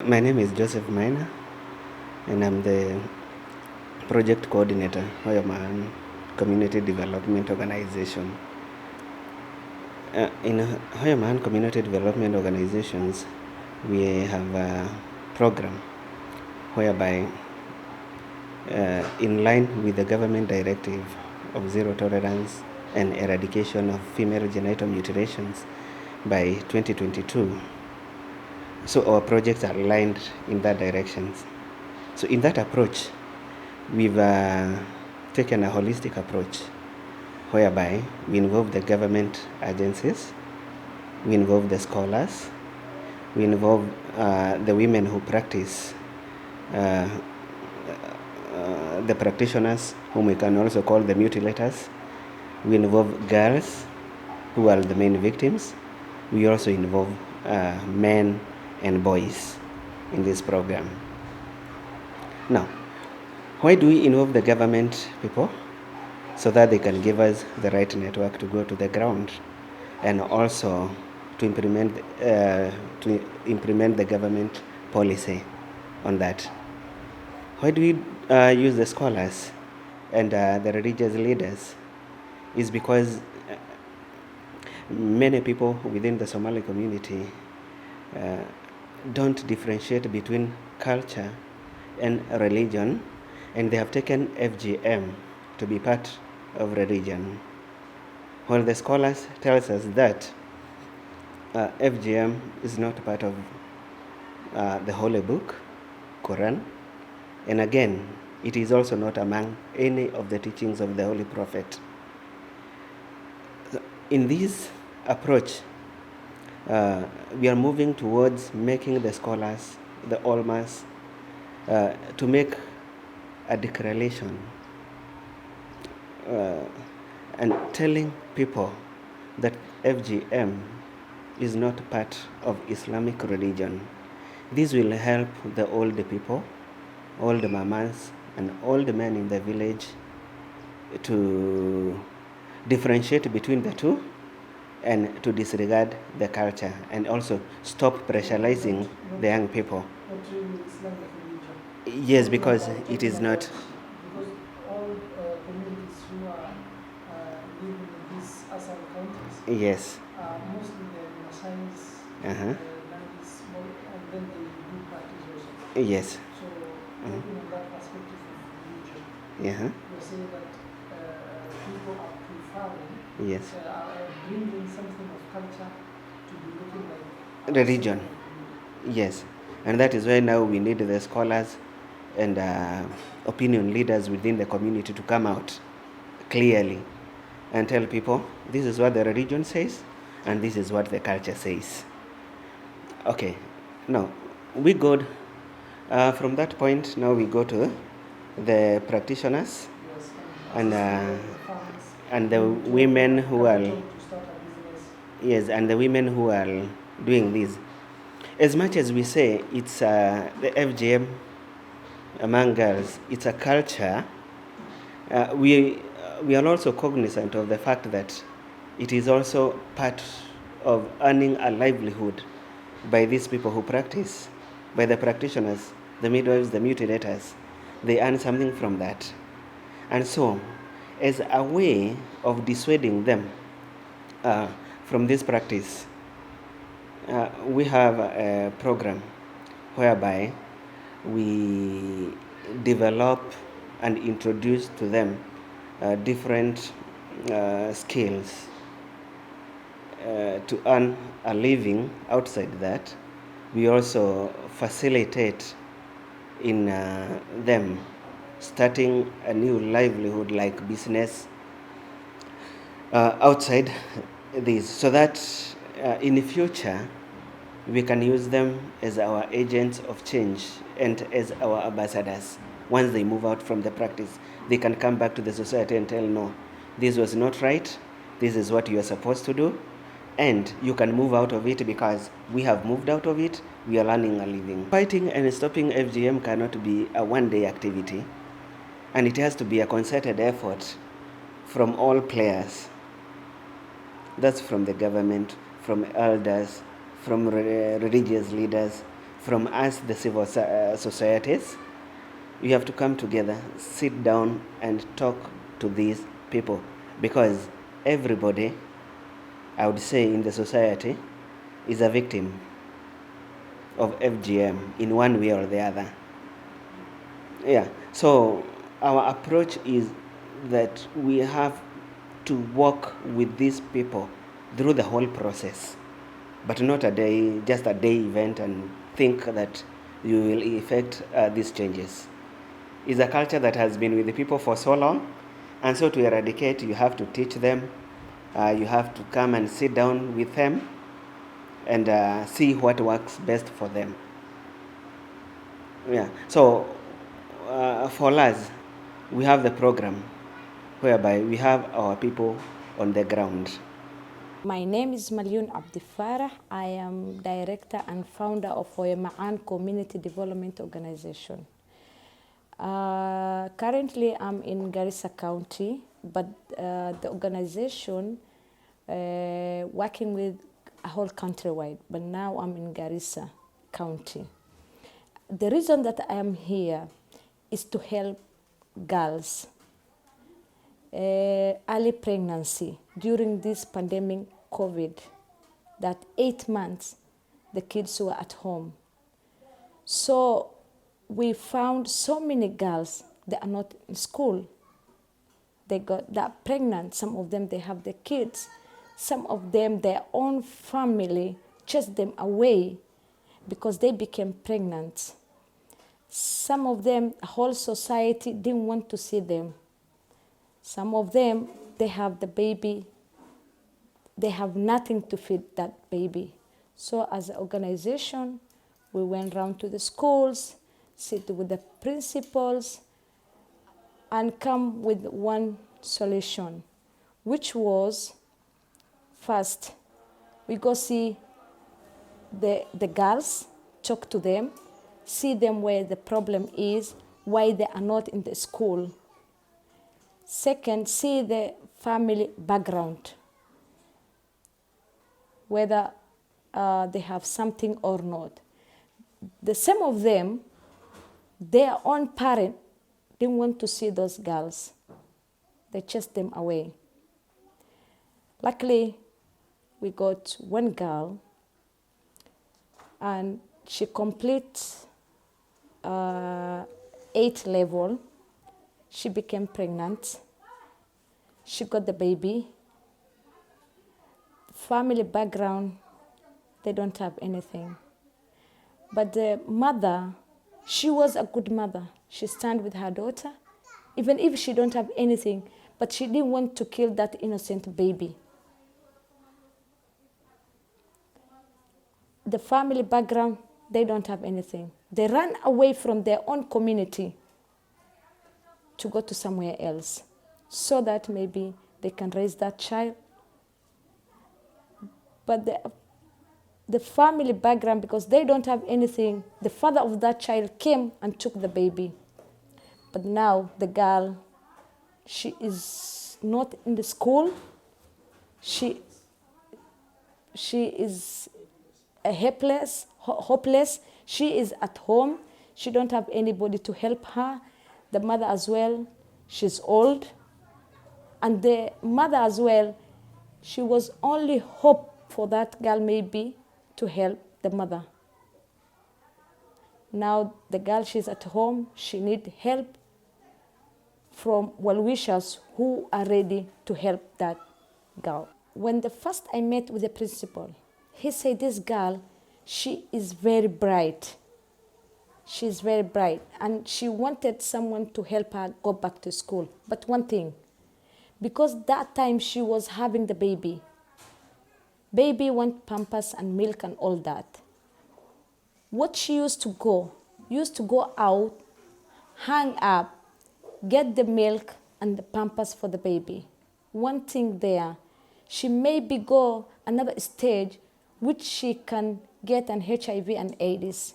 My name is Joseph Maina, and I'm the project coordinator, Hooyo Macaan Community Development Organization. In Hooyo Macaan Community Development Organizations, we have a program whereby, in line with the government directive of zero tolerance and eradication of female genital mutilations by 2022, so our projects are aligned in that direction. So in that approach, we've taken a holistic approach whereby we involve the government agencies, we involve the scholars, we involve the women who practice, the practitioners, whom we can also call the mutilators. We involve girls, who are the main victims. We also involve men and boys in this program. Now, why do we involve the government people? So that they can give us the right network to go to the ground and also to implement the government policy on that. Why do we use the scholars and the religious leaders? Is because many people within the Somali community don't differentiate between culture and religion, and they have taken FGM to be part of religion. While the scholars tells us that FGM is not part of the Holy Book, Quran, and again, it is also not among any of the teachings of the Holy Prophet. In this approach, we are moving towards making the scholars, the ulmas, to make a declaration and telling people that FGM is not part of Islamic religion. This will help the old people, all the mamas, and all the men in the village to differentiate between the two and to disregard the culture and also stop pressurizing the young people. Not really Islamic religion. Yes, because it is not. Because all communities who are living in these ASEAN countries, Yes. mostly the Masais, Uh-huh. Nandis, and then they do practice also. Yes. So, looking at that perspective of religion, Uh-huh. you're saying that people are preferring, Yes. bringing something of culture to be looking like Religion. Yes. And that is why now we need the scholars and opinion leaders within the community to come out clearly and tell people this is what the religion says and this is what the culture says. Okay, now we go from that point. Now we go to the practitioners Yes, and the women who are to start a business. yes, and the women who are doing this. As much as we say it's the FGM among girls, it's a culture. We are also cognizant of the fact that it is also part of earning a livelihood by these people who practice, by the practitioners, the midwives, the mutilators. They earn something from that. And so, as a way of dissuading them from this practice, we have a program whereby we develop and introduce to them different skills to earn a living outside that. We also facilitate in them starting a new livelihood like business outside this, so that in the future we can use them as our agents of change and as our ambassadors. Once they move out from the practice, they can come back to the society and tell, no, this was not right, this is what you are supposed to do, and you can move out of it because we have moved out of it, we are earning a living. Fighting and stopping FGM cannot be a one-day activity, and it has to be a concerted effort from all players. That's from the government, from elders, from religious leaders, from us, the civil societies. You have to come together, sit down and talk to these people, because everybody, I would say, in the society is a victim of FGM in one way or the other. Yeah, so our approach is that we have to work with these people through the whole process, but not just a day event and think that you will effect these changes. It's a culture that has been with the people for so long, and so to eradicate, you have to teach them, you have to come and sit down with them and see what works best for them. Yeah, so for us, we have the program whereby we have our people on the ground. My name is Malyun Abdi Farah. I am director and founder of Hooyo Macaan Community Development Organization. Currently, I'm in Garissa County, but the organization working with a whole countrywide. But now I'm in Garissa County. The reason that I am here is to help girls. Early pregnancy during this pandemic COVID, that 8 months the kids were at home. So we found so many girls that are not in school. They got that pregnant. Some of them, they have the kids. Some of them, their own family chased them away because they became pregnant. Some of them, the whole society didn't want to see them. Some of them, they have the baby, they have nothing to feed that baby. So as an organization, we went around to the schools, sit with the principals, and come with one solution, which was, first, we go see the girls, talk to them, see them where the problem is, why they are not in the school. Second, see the family background, whether they have something or not. Some of them, their own parent didn't want to see those girls. They chased them away. Luckily, we got one girl, and she completes 8th level. She became pregnant. She got the baby. Family background, they don't have anything. But the mother, she was a good mother. She stand with her daughter, even if she don't have anything, but she didn't want to kill that innocent baby. The family background, they don't have anything. They ran away from their own community to go to somewhere else so that maybe they can raise that child. But the family background, because they don't have anything, the father of that child came and took the baby. But now the girl, she is not in the school. She is hopeless. She is at home. She don't have anybody to help her. The mother as well, she's old. And the mother as well, she was only hope for that girl maybe to help the mother. Now the girl, she's at home. She need help from well-wishers who are ready to help that girl. When first I met with the principal, he said this girl, she is very bright. She's very bright, and she wanted someone to help her go back to school. But one thing, because that time she was having the baby want pampers and milk and all that. What she used to go out, hang up, get the milk and the pampers for the baby. One thing there, she maybe go another stage which she can get an HIV and AIDS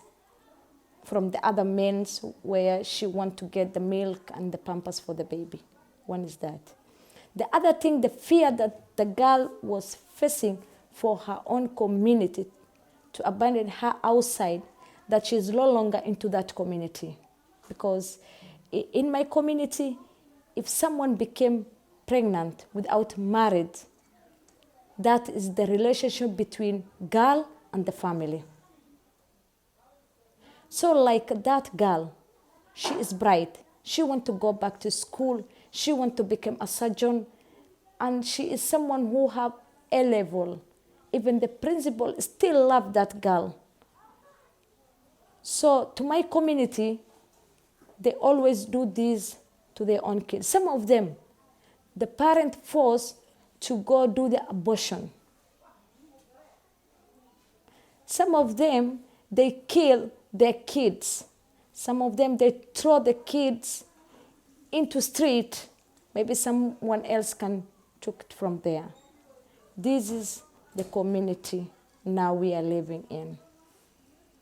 from the other men where she want to get the milk and the pampers for the baby. One is that. The other thing, the fear that the girl was facing for her own community to abandon her outside, that she's no longer into that community. Because in my community, if someone became pregnant without married, that is the relationship between girl and the family. So like that girl, she is bright. She wants to go back to school. She wants to become a surgeon. And she is someone who have A level. Even the principal still love that girl. So to my community, they always do this to their own kids. Some of them, the parent forced to go do the abortion. Some of them, they kill their kids. Some of them, they throw the kids into street. Maybe someone else can take it from there. This is the community now we are living in.